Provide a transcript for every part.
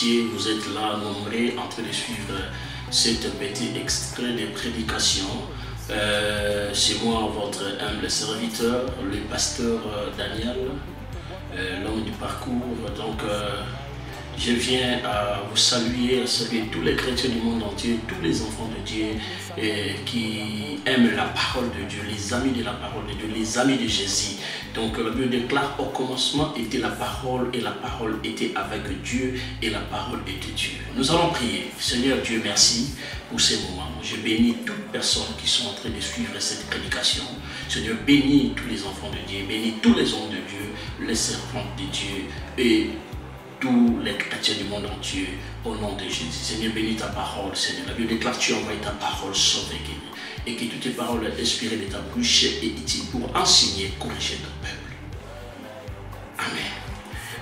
entier, vous êtes là, nombreux, en train de suivre cet petit extrait de prédication. C'est moi, votre humble serviteur, le pasteur Daniel, l'homme du parcours. Donc, je viens à vous saluer, à saluer tous les chrétiens du monde entier, tous les enfants de Dieu qui aiment la parole de Dieu, les amis de la parole de Dieu, les amis de Jésus. Donc la Bible déclare au commencement était la parole et la parole était avec Dieu et la parole était Dieu. Nous allons prier. Seigneur Dieu, merci pour ces moments. Je bénis toutes personnes qui sont en train de suivre cette prédication. Seigneur, bénis tous les enfants de Dieu, bénis tous les hommes de Dieu, les servants de Dieu et tous les chrétiens du monde entier, au nom de Jésus. Seigneur, bénis ta parole, Seigneur. La Bible déclare que tu envoies ta parole sauver et que toutes tes paroles inspirées de ta bouche et utiles pour enseigner, corriger ton peuple. Amen.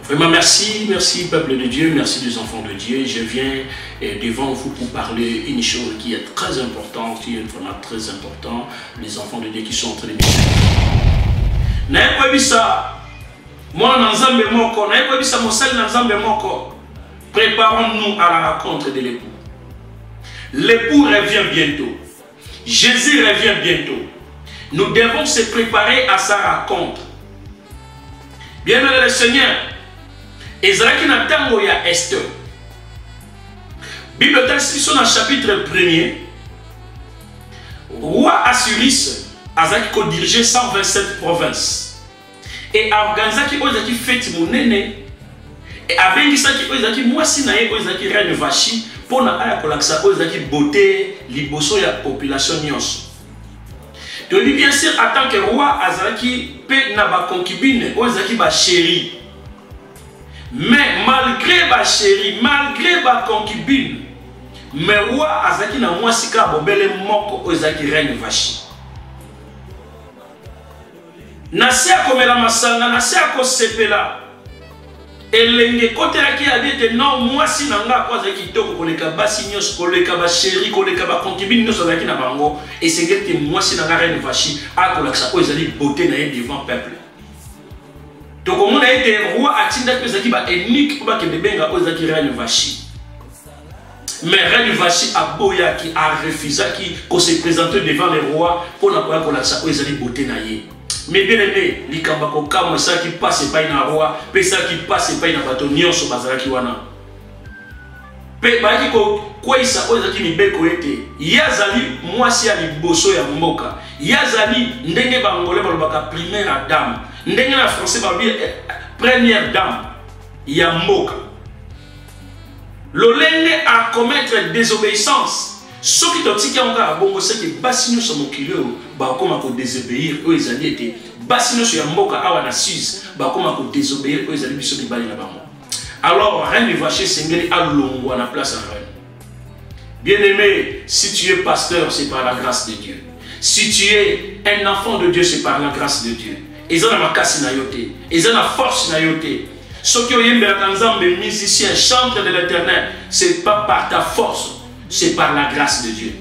Vraiment, merci, merci peuple de Dieu, merci des enfants de Dieu. Je viens devant vous pour parler une chose qui est très importante, qui est vraiment très importante. Les enfants de Dieu qui sont en train de préparons-nous à la rencontre de l'époux. L'époux revient bientôt. Jésus revient bientôt. Nous devons se préparer à sa rencontre. Bien-aimé le Seigneur, Ezra qui n'a pas ya Esther. Bible dans le chapitre 1er, roi Assuris a dirigé 127 provinces. Et a organisé qui fête mon aîné. Et avec ça qui moi si na ye qui reine vachi pour na aya kolaksa qui beauté liboso ya population nyonso. Donc bien sûr en tant que roi azaki pe na ba concubine qui ba chéri. Mais malgré ba chéri, malgré ba concubine, mais roi azaki na moi sika bobele moko qui reine vachi. Nasi akomela masanga, nasi akosepela. Elenge kotela ki a dit non moi si nanga kwa za kitoko koleka basi nyos koleka ba chéri koleka ba concubine nyos za ki na bango et c'est que moi si nanga reine vachi akola ça ko ezali beauté na devant peuple. Donc on a été roi atinda que za ki ba unique ba ke benga ko za ki reine vachi. Mais reine vachi a boya qui a refusé qui ko se présenter devant les rois pour na kola ça ko ezali beauté na ye. Mais bien aimé, les kambako kamo ça qui passe pas na roi, pe ça qui passe pas na bato nyonso bazala ki wana. Pe ba ki ko kwisa oza ki mibeko ete. Yazali mwasi ali boso ya mboka. Yazali ndenge bangolé balobaka première dame. Ndenge na français ba bien première dame ya mboka. Lolenge à commettre désobéissance. Ce qui t'a dit que c'est que Bassino sur mon kilo, comme à désobéir, eux ils allaient être Bassino sur Yamboka, à la Suisse, comme à désobéir, eux ils allaient se balayer là-bas. Alors, rien ne va chez Sengeli à Longo, à la place à Rennes. Bien aimé, si tu es pasteur, c'est par la grâce de Dieu. Si tu es un enfant de Dieu, c'est par la grâce de Dieu. Ils ont la casse nayoté, ils ont la force nayoté. Ceux qui ont les musiciens, chantent de l'éternel, c'est pas par ta force. C'est par la grâce de Dieu.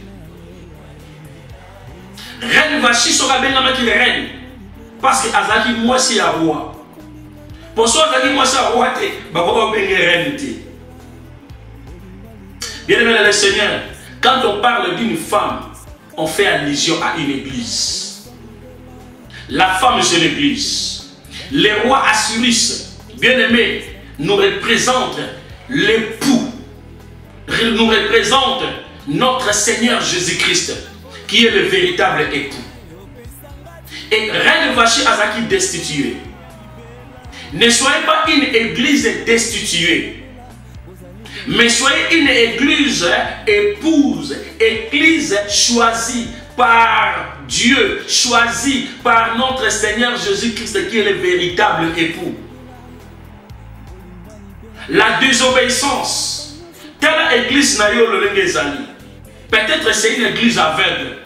Reine Vachi sera bien qui reine. Parce que Azaki, moi, c'est un roi. Pour ça, Azaki, moi, c'est un roi. Bien aimé le Seigneur, quand on parle d'une femme, on fait allusion à une église. La femme, c'est l'église. Les rois Assuris, bien aimé, nous représentent l'époux. Nous représente notre Seigneur Jésus-Christ, qui est le véritable époux. Et Reine Vachi Azaki destitué. Ne soyez pas une église destituée, mais soyez une église épouse, église choisie par Dieu, choisie par notre Seigneur Jésus-Christ, qui est le véritable époux. La désobéissance. Telle église n'a yo le lengezali. Peut-être c'est une église aveugle.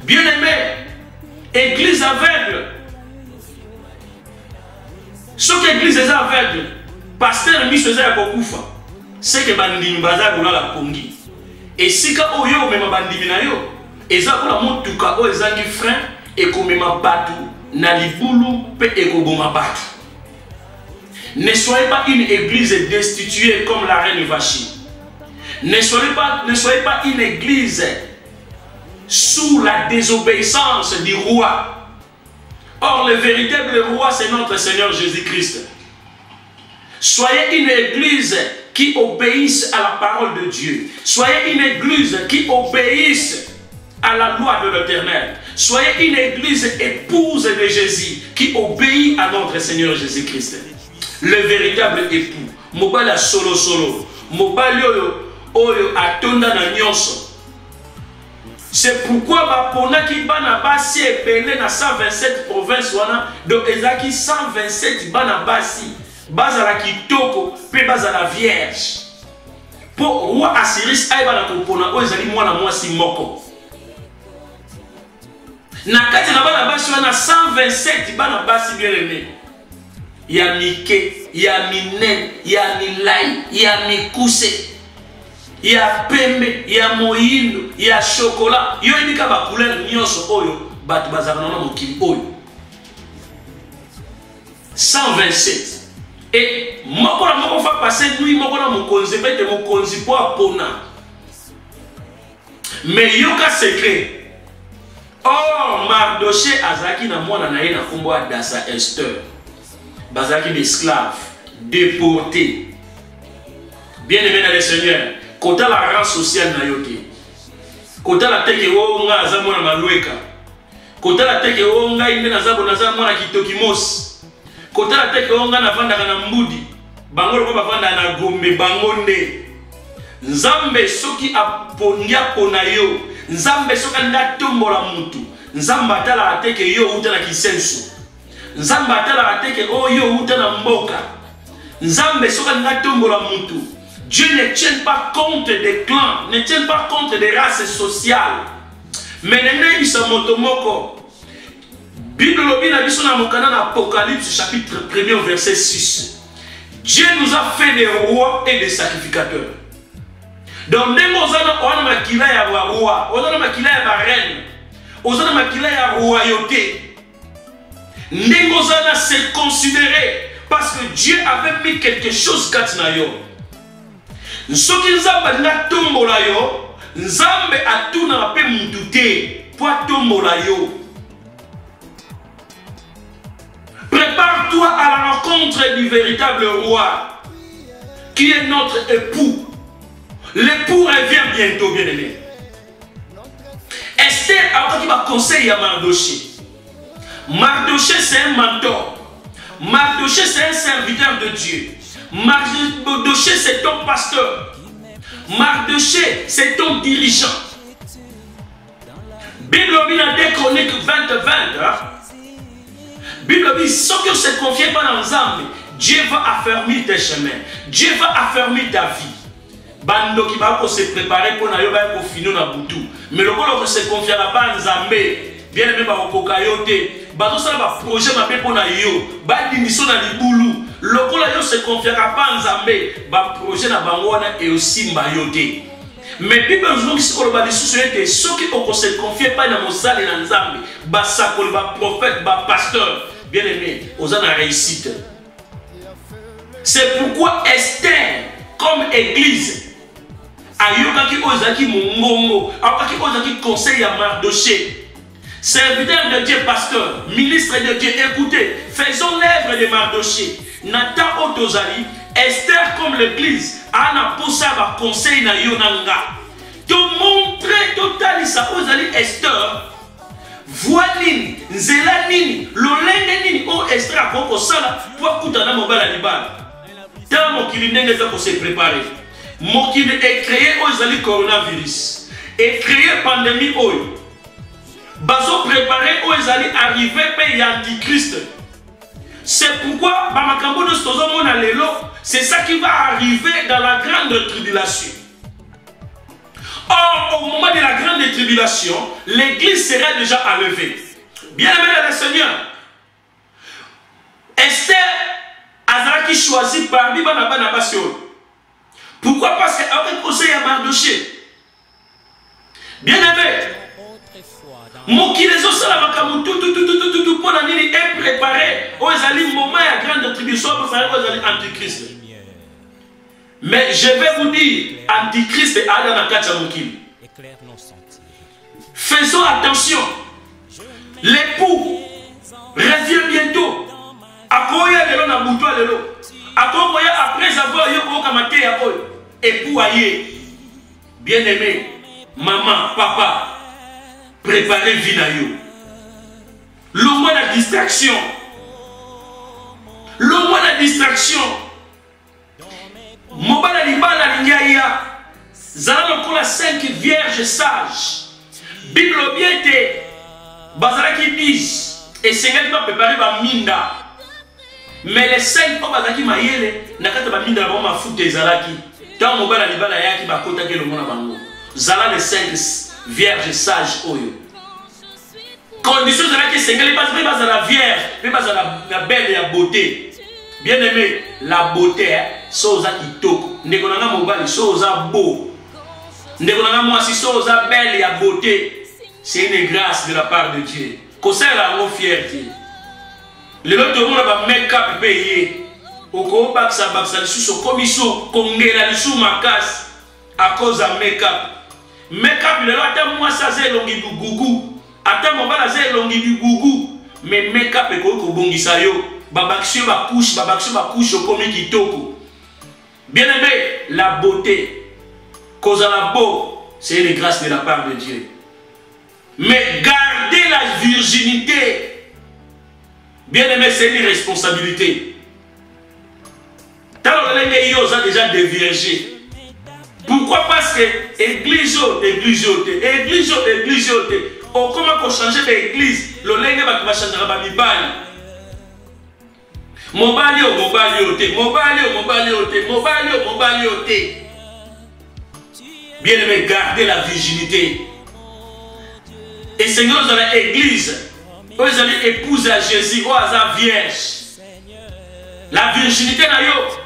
Bien aimé, église aveugle. Ce que l'église est aveugle, pasteur mis faisait à Kokufa. C'est que bandimi bazar ou la pongi. Et si ka oyo même bandimi na yo, eza ko la motuka o eza ki frein et ko mema batu na libulu pe e ko boma batu. Ne soyez pas une église destituée comme la reine Vachi. Ne soyez pas une église sous la désobéissance du roi. Or, le véritable roi, c'est notre Seigneur Jésus-Christ. Soyez une église qui obéisse à la parole de Dieu. Soyez une église qui obéisse à la loi de l'Éternel. Soyez une église épouse de Jésus qui obéit à notre Seigneur Jésus-Christ. Le véritable époux. Mobala solo solo. Mobali oyo atonda na nyonso. C'est pourquoi bapona ki bana basi epele na 127 provinces wana donc ezaki 127 bana basi bazala kitoko pe bazala vierge. Pour roi Asiris ay bana kopona oyo ezali mwana mwasi moko. Na kati na bana basi wana 127 bana basi bien aimé. Ya mike, ya minen, ya milai, ya mikuse. Il y a pembe, il y a moïno, il y a chocolat. Il y a une couleur nyonso oyo, bat bazarana mokili oyo. 127. Et moko na moko fa passer nuit moko na mokonzi bete mokonzi po apona. Mais yoka secret. Oh, Mardoché azaki na mwana na ye na kombo Adassa Esther. Bazaki d'esclaves, déportés. Bien aimé dans le Seigneur. Kota la race sociale na yote. Kota la teke wo nga azamo na malueka. Kota la teke wo nga inde na zabo na zamo na kitokimos. Kota la teke wo nga na vanda na mbudi. Bangolo ko bavanda na gombe bangonde. Nzambe soki apongia pona yo. Nzambe soka nda tombola mutu. Nzambe atala ateke yo uta na kisenso. Nzambe atala ateke o yo uta na mboka. Nzambe soka nda tombola mutu. Dieu ne tient pas compte des clans, ne tient pas compte des races sociales. Mais les Motomoko, Bible na biso na mokana na Apocalypse chapitre 1er verset 6. Dieu nous a fait des rois et des sacrificateurs. Donc ndemozana ona makila ya roi, ona makila ya reine, ona makila ya royauté. Ndemozana c'est considéré parce que Dieu avait mis quelque chose katina yo. Soki nzambe na tombola yo, nzambe atuna pe mutu te po tombola yo. Prépare-toi à la rencontre du véritable roi qui est notre époux. L'époux revient bientôt, bien aimé. Esther a dit conseil à Mardoché. Mardoché c'est un mentor. Mardoché c'est un serviteur de Dieu. Mardoché c'est ton pasteur. Mardoché c'est ton dirigeant. Bible a des Chroniques 20-20. Bible dit, sans que se confie pas dans l'ensemble, Dieu va affermir tes chemins. Dieu va affermir ta vie. Bando qui va se préparer pour finir na butu. Mais le moment où se confie à la bande Zambé, bien aimé par Kokayote, bato ça va projet ma pour na yo, ba dimission na libulu. Lokola yo se confie à la bande Zambé, ba projet na bangwana et aussi mayote. Mais Bible nous dit que ba dissocié ceux qui ne se confient pas dans Mosala et dans Zambé, ba sakol ba prophète, ba pasteur, bien aimé, aux en réussite. C'est pourquoi Esther comme église ayokaki ozaki mongongo, ayokaki ozaki conseil à Mardoché. Serviteur de Dieu, pasteur, ministre de Dieu, écoutez, faisons l'œuvre de Mardoché. Nathan Otozali, Esther comme l'église, Anna Poussa va conseil na Yonanga. Te montrer total ça Ozali Esther. Voiline, Zélanine, Lolenge Nini, oh Esther a beaucoup ça pour Koutana Mobala Libal. Tant mon qu'il n'est pas pour se préparer. Mon qu'il est créé Ozali coronavirus. Et créé pandémie Oyo. Bazo préparé Ozali arrivé pays antichrist. C'est pourquoi Bamakambo de Stozo Monalelo, c'est ça qui va arriver dans la grande tribulation. Or, au moment de la grande tribulation, l'église sera déjà enlevée. Bien aimé dans le Seigneur, Esther Azara qui choisit parmi Banaba Nabasio. Pourquoi? Parce qu'avec conseil à Mardoché. Bien aimé, Mokile ezosala makambo tout pour nini est préparé aux ali moment ya grande tribulation préparé aux ali antichrist. Mais je vais vous dire, antichrist est allé dans la kati ya mokili. Faisons attention. L'époux revient bientôt. Akoya lelo na butwa lelo. Akoya après avoir eu au kamate ya oyo. Époux aye. Bien-aimé, maman, papa, préparez vie na yo. L'homme la distraction. L'homme la distraction. Mobala libala lingaya. Zala pour la 5 vierges sages. Bible bien te. Bazala qui disent. Et c'est quelqu'un qui va préparer ba minda. Mais les 5 pas bazaki mayele. Nakata ba minda ba ma foute zalaki. Tant mobala libala yaki ba kota ke le mona bango. Zala les 5 vierges sages oyo. Condition de la qui s'engage pas à la vierge, mais pas à la belle et la beauté. Bien aimé, la beauté, soza kitoko. Nekonanga mobali, soza beau. Nekonanga moi si soza belle et la beauté. C'est une grâce de la part de Dieu. Conseil la mon fierté. Le lot de monde va make-up payé. Au co baksa baksa sous commission kongela sous ma casse à cause de make-up. Make-up le lot moi ça c'est longi gougou. Attends, mon bala zé longi du gougou. Mais make-up et ko bongisa yo. Babakshio ba couche au komi kitoko. Bien aimé, la beauté. Cause à la beau, c'est une grâce de la part de Dieu. Mais garder la virginité, bien aimé, c'est une responsabilité. Tant que vous avez déjà déviergé. Pourquoi? Parce que église. Oh, comment on change l'église? Le lingue va changer la Bible. Mobali. Bien aimé, gardez la virginité. Et Seigneur, dans l'église, vous allez épouser à Jésus, vous allez vierge. La virginité,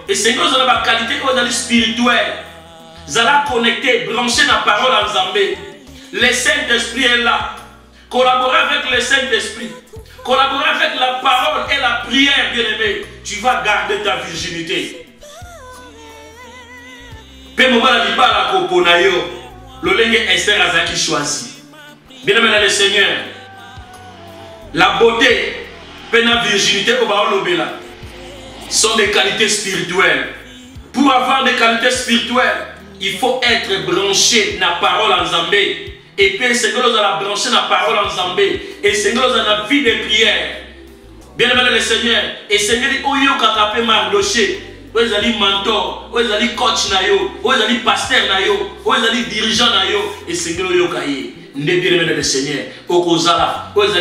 et Seigneur, dans la qualité, vous allez spirituelle. Vous allez connecter, brancher la parole en Zambé. Le Saint-Esprit est là. Collaborer avec le Saint-Esprit. Collaborer avec la parole et la prière, bien-aimé. Tu vas garder ta virginité. Le lingue Esther Azaki choisi. Bien-aimé dans le Seigneur. La beauté, la virginité sont des qualités spirituelles. Pour avoir des qualités spirituelles, il faut être branché dans la parole en Zambé. Et puis, Seigneur, nous allons brancher la parole en Zambé. Et Seigneur, nous allons vie de prière. Bien aimé le Seigneur. Et Seigneur, où il y a un mardoché, où il y a un mentor, où il y a un coach, où il y a un pasteur, où il y a un dirigeant. Et Seigneur, où il y a un bien aimé le Seigneur. Où il y a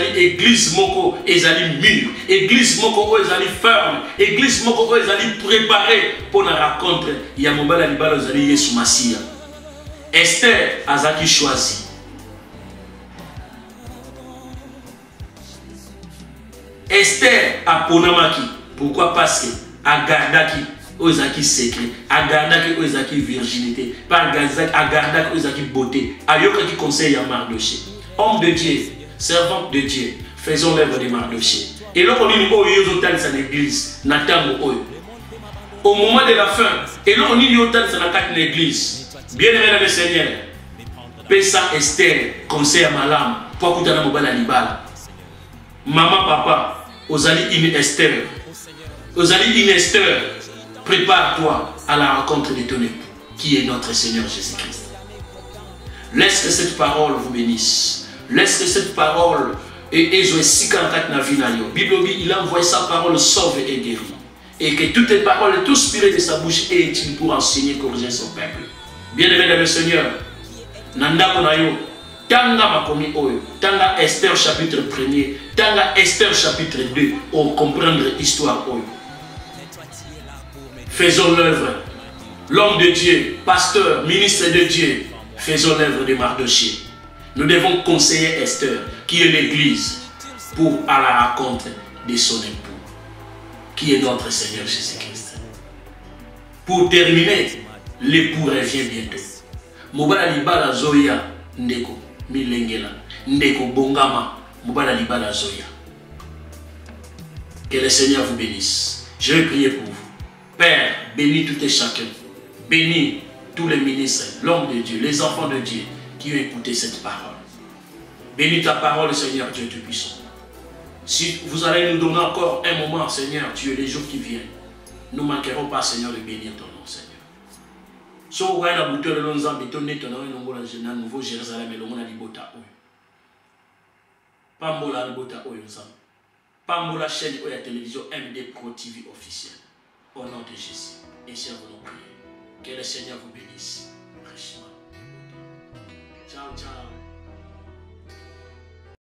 une église moko, et il y a une mur. Église moko, où il y a une ferme. Église moko, où il y a une préparée pour la rencontre. Il y a un moment où il y a une Yesu Massia. Esther Azaki choisi. Esther a ponamaki. Pourquoi? Parce que agardaki ozaki secret, agardaki ozaki virginité, par agardaki ozaki beauté, ayokaki conseil à Mardoché. Homme de Dieu, servante de Dieu, faisons l'œuvre de Mardoché. Et là on dit dans l'église, au moment de la fin, et là on dit dans l'église, bien aimé dans le Seigneur, Pesa Esther, conseil à Malam, pour écouter la mobile à Libala. Maman, papa, Ozali une Esther. Ozali une Esther. Prépare-toi à la rencontre de ton époux, qui est notre Seigneur Jésus-Christ. Laisse que cette parole vous bénisse. Laisse que cette parole et Joël 54 na vie na yo. Bible il a envoyé sa parole sauve et guérit. Et que toutes les paroles, tout spirit de sa bouche est utile pour enseigner, corriger son peuple. Bien-aimé dans le Seigneur, Nanda Konayo. Tanga makomi oyo, tanga Esther chapitre 1er, tanga Esther chapitre 2, pour comprendre l'histoire oyo. Faisons l'œuvre. L'homme de Dieu, pasteur, ministre de Dieu, faisons l'œuvre de Mardoché. Nous devons conseiller Esther, qui est l'église, pour à la rencontre de son époux, qui est notre Seigneur Jésus-Christ. Pour terminer, l'époux revient bientôt. Mobala libala zoya ndeko. Milengela. Ndeko Bongama, Moubala Libala Zoya. Que le Seigneur vous bénisse. Je vais prier pour vous. Père, bénis tout et chacun. Bénis tous les ministres, l'homme de Dieu, les enfants de Dieu qui ont écouté cette parole. Bénis ta parole, Seigneur Dieu Tout-Puissant. Si vous allez nous donner encore un moment, Seigneur Dieu, les jours qui viennent, nous ne manquerons pas, Seigneur, de bénir ton nom, Seigneur. Si vous voyez la bouteille de l'onzambe, ton nouveau Jérusalem et le monde à l'ibota. Pas mola l'ibota oyonzambe. Pas mola chaîne ou la télévision MD Pro TV officielle. Au nom de Jésus. Et si vous nous priez. Que le Seigneur vous bénisse. Richement. Ciao, ciao.